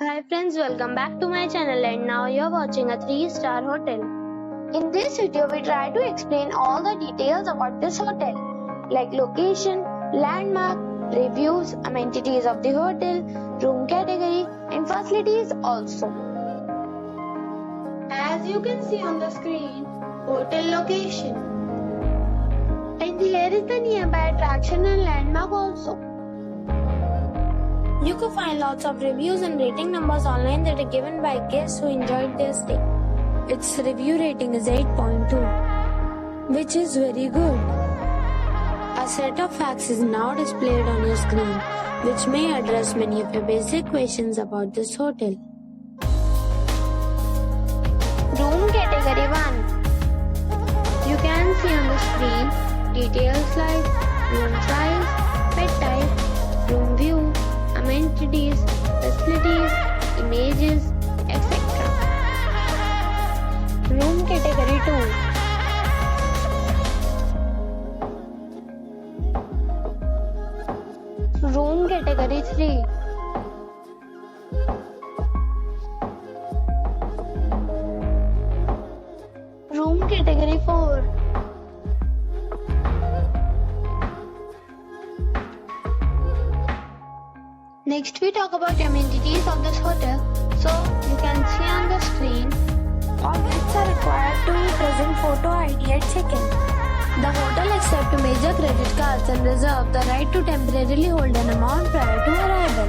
Hi friends, welcome back to my channel and now you're watching a 3-star hotel. In this video, we try to explain all the details about this hotel, like location, landmark, reviews, amenities of the hotel, room category and facilities also. As you can see on the screen, hotel location. And here is the nearby attraction and landmark also. You can find lots of reviews and rating numbers online that are given by guests who enjoyed their stay. Its review rating is 8.2, which is very good. A set of facts is now displayed on your screen, which may address many of your basic questions about this hotel. Room category 1. You can see on the screen details like room size, bed type, room view, amenities, facilities, images, etc. Room category 2. Room category 3. Room category 4. Next we talk about amenities of this hotel. So you can see on the screen, all guests are required to present photo ID at check-in. The hotel accepts major credit cards and reserves the right to temporarily hold an amount prior to arrival.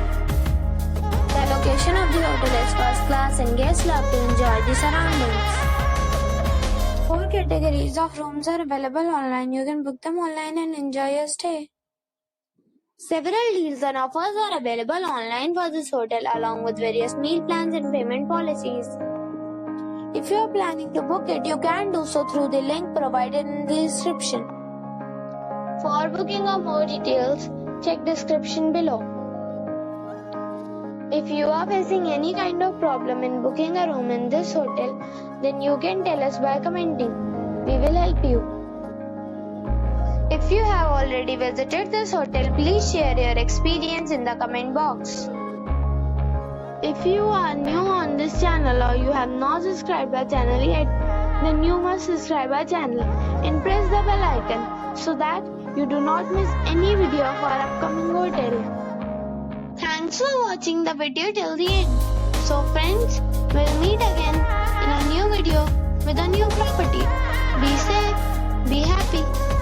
The location of the hotel is first class and guests love to enjoy the surroundings. 4 categories of rooms are available online. You can book them online and enjoy your stay. Several deals and offers are available online for this hotel along with various meal plans and payment policies. If you are planning to book it, you can do so through the link provided in the description. For booking or more details, check description below. If you are facing any kind of problem in booking a room in this hotel, then you can tell us by commenting. We will help you. If you have already visited this hotel, please share your experience in the comment box. If you are new on this channel or you have not subscribed our channel yet, then you must subscribe our channel and press the bell icon so that you do not miss any video of our upcoming hotel. Thanks for watching the video till the end. So friends, we'll meet again in a new video with a new property. Be safe, be happy.